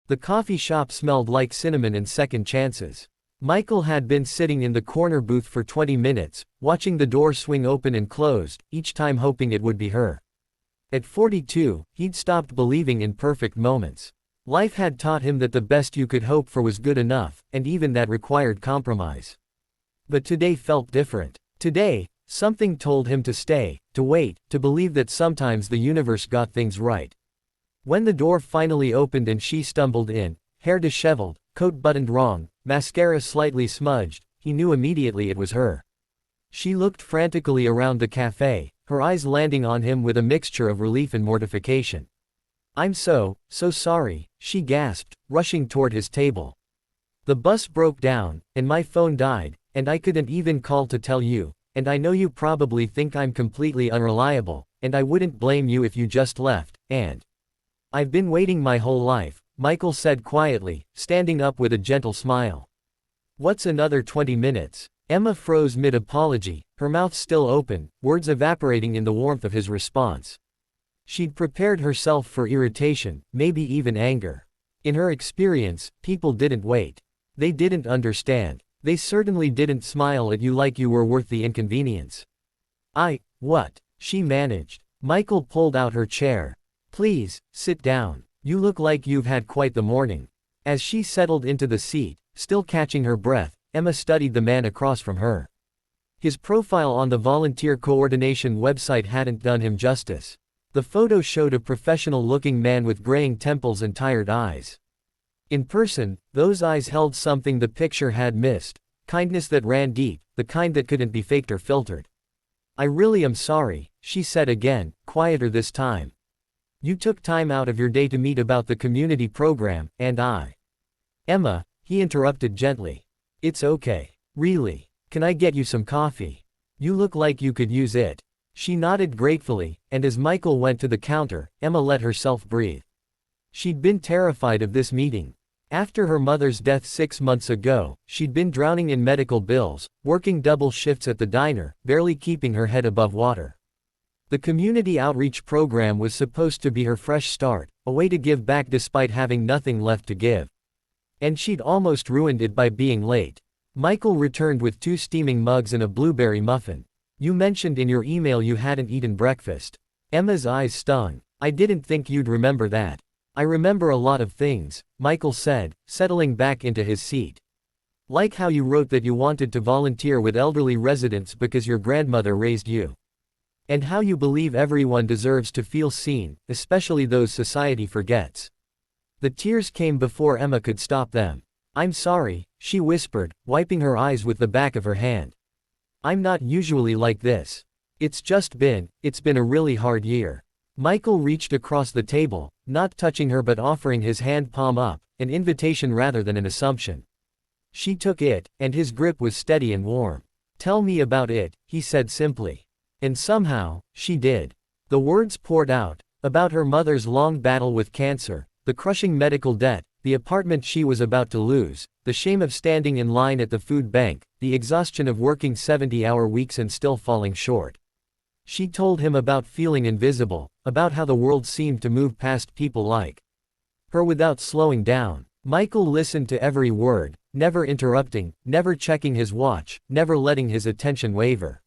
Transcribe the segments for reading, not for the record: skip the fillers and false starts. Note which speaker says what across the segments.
Speaker 1: The coffee shop smelled like cinnamon and second chances. Michael had been sitting in the corner booth for 20 minutes, watching the door swing open and closed, each time hoping it would be her. At 42, he'd stopped believing in perfect moments. Life had taught him that the best you could hope for was good enough, and even that required compromise. But today felt different. Today, something told him to stay, to wait, to believe that sometimes the universe got things right. When the door finally opened and she stumbled in, hair disheveled, coat buttoned wrong, mascara slightly smudged, he knew immediately it was her. She looked frantically around the cafe, her eyes landing on him with a mixture of relief and mortification. "I'm so sorry," she gasped, rushing toward his table. "The bus broke down, and my phone died, and I couldn't even call to tell you, and I know you probably think I'm completely unreliable, and I wouldn't blame you if you just left, and I've been waiting my whole life," Michael said quietly, standing up with a gentle smile. "What's another 20 minutes? Emma froze mid-apology, her mouth still open, words evaporating in the warmth of his response. She'd prepared herself for irritation, maybe even anger. In her experience, people didn't wait. They didn't understand. They certainly didn't smile at you like you were worth the inconvenience. What? She managed. Michael pulled out her chair. "Please, sit down. You look like you've had quite the morning." As she settled into the seat, still catching her breath, Emma studied the man across from her. His profile on the volunteer coordination website hadn't done him justice. The photo showed a professional-looking man with graying temples and tired eyes. In person, those eyes held something the picture had missed, kindness that ran deep, the kind that couldn't be faked or filtered. "I really am sorry," she said again, quieter this time. "You took time out of your day to meet about the community program, and I—" "Emma," he interrupted gently. "It's okay. Really. Can I get you some coffee? You look like you could use it." She nodded gratefully, and as Michael went to the counter, Emma let herself breathe. She'd been terrified of this meeting. After her mother's death 6 months ago, she'd been drowning in medical bills, working double shifts at the diner, barely keeping her head above water. The community outreach program was supposed to be her fresh start, a way to give back despite having nothing left to give. And she'd almost ruined it by being late. Michael returned with 2 steaming mugs and a blueberry muffin. "You mentioned in your email you hadn't eaten breakfast." Emma's eyes stung. "I didn't think you'd remember that." "I remember a lot of things," Michael said, settling back into his seat. "Like how you wrote that you wanted to volunteer with elderly residents because your grandmother raised you. And how you believe everyone deserves to feel seen, especially those society forgets." The tears came before Emma could stop them. "I'm sorry," she whispered, wiping her eyes with the back of her hand. "I'm not usually like this. It's been a really hard year." Michael reached across the table, not touching her but offering his hand palm up, an invitation rather than an assumption. She took it, and his grip was steady and warm. "Tell me about it," he said simply. And somehow, she did. The words poured out, about her mother's long battle with cancer, the crushing medical debt, the apartment she was about to lose, the shame of standing in line at the food bank, the exhaustion of working 70-hour weeks and still falling short. She told him about feeling invisible, about how the world seemed to move past people like her without slowing down. Michael listened to every word, never interrupting, never checking his watch, never letting his attention waver.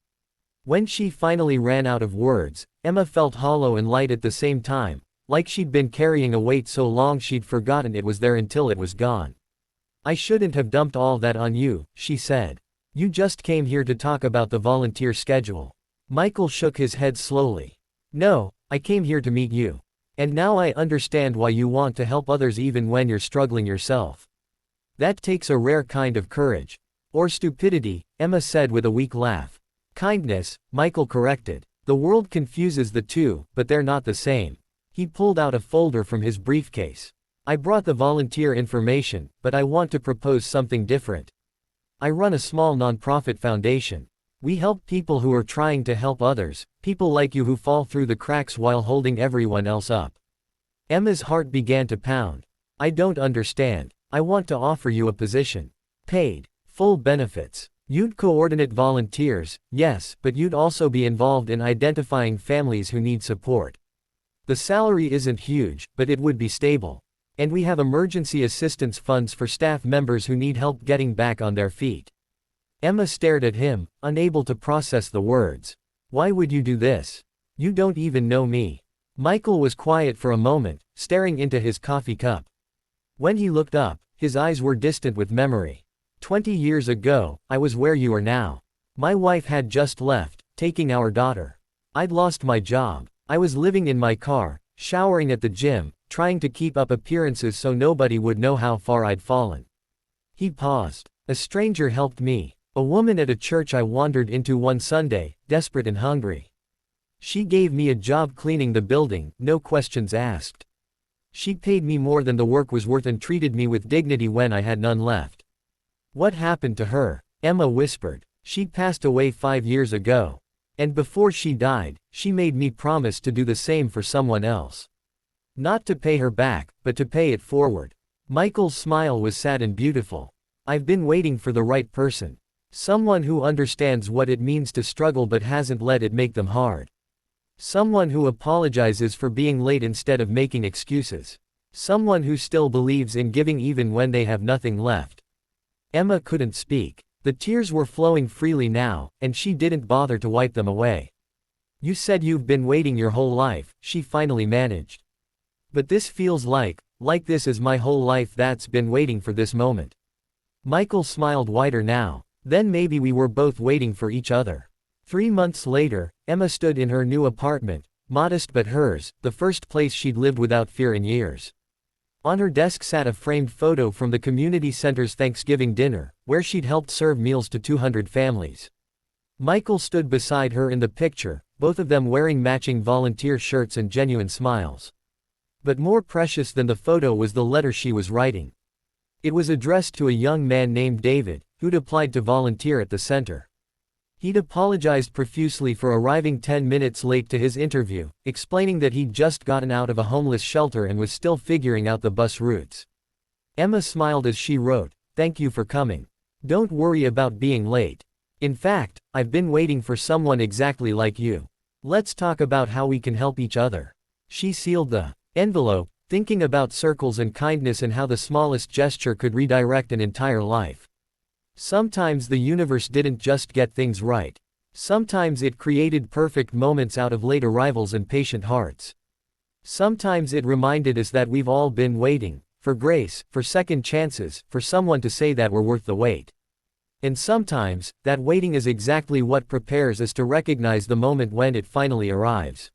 Speaker 1: When she finally ran out of words, Emma felt hollow and light at the same time, like she'd been carrying a weight so long she'd forgotten it was there until it was gone. "I shouldn't have dumped all that on you," she said. "You just came here to talk about the volunteer schedule." Michael shook his head slowly. "No, I came here to meet you. And now I understand why you want to help others even when you're struggling yourself. That takes a rare kind of courage. Or stupidity," Emma said with a weak laugh. "Kindness," Michael corrected. "The world confuses the two, but they're not the same." He pulled out a folder from his briefcase. "I brought the volunteer information, but I want to propose something different. I run a small nonprofit foundation. We help people who are trying to help others, people like you who fall through the cracks while holding everyone else up." Emma's heart began to pound. "I don't understand. I want to offer you a position. Paid. Full benefits. You'd coordinate volunteers, yes, but you'd also be involved in identifying families who need support. The salary isn't huge, but it would be stable. And we have emergency assistance funds for staff members who need help getting back on their feet. Emma stared at him, unable to process the words. Why would you do this? You don't even know me. Michael was quiet for a moment, staring into his coffee cup. When he looked up, his eyes were distant with memory. 20 years ago, I was where you are now. My wife had just left, taking our daughter. I'd lost my job. I was living in my car, showering at the gym, trying to keep up appearances so nobody would know how far I'd fallen. He paused. A stranger helped me. A woman at a church I wandered into one Sunday, desperate and hungry. She gave me a job cleaning the building, no questions asked. She paid me more than the work was worth and treated me with dignity when I had none left. What happened to her? Emma whispered. She passed away 5 years ago. And before she died, she made me promise to do the same for someone else. Not to pay her back, but to pay it forward. Michael's smile was sad and beautiful. I've been waiting for the right person. Someone who understands what it means to struggle but hasn't let it make them hard. Someone who apologizes for being late instead of making excuses. Someone who still believes in giving even when they have nothing left. Emma couldn't speak. The tears were flowing freely now, and she didn't bother to wipe them away. You said you've been waiting your whole life, she finally managed. But this feels like this is my whole life that's been waiting for this moment. Michael smiled wider now. Then maybe we were both waiting for each other. 3 months later, Emma stood in her new apartment, modest but hers, the first place she'd lived without fear in years. On her desk sat a framed photo from the community center's Thanksgiving dinner, where she'd helped serve meals to 200 families. Michael stood beside her in the picture, both of them wearing matching volunteer shirts and genuine smiles. But more precious than the photo was the letter she was writing. It was addressed to a young man named David, who'd applied to volunteer at the center. He'd apologized profusely for arriving 10 minutes late to his interview, explaining that he'd just gotten out of a homeless shelter and was still figuring out the bus routes. Emma smiled as she wrote, "Thank you for coming. Don't worry about being late. In fact, I've been waiting for someone exactly like you. Let's talk about how we can help each other." She sealed the envelope, thinking about circles and kindness and how the smallest gesture could redirect an entire life. Sometimes the universe didn't just get things right. Sometimes it created perfect moments out of late arrivals and patient hearts. Sometimes it reminded us that we've all been waiting, for grace, for second chances, for someone to say that we're worth the wait. And sometimes, that waiting is exactly what prepares us to recognize the moment when it finally arrives.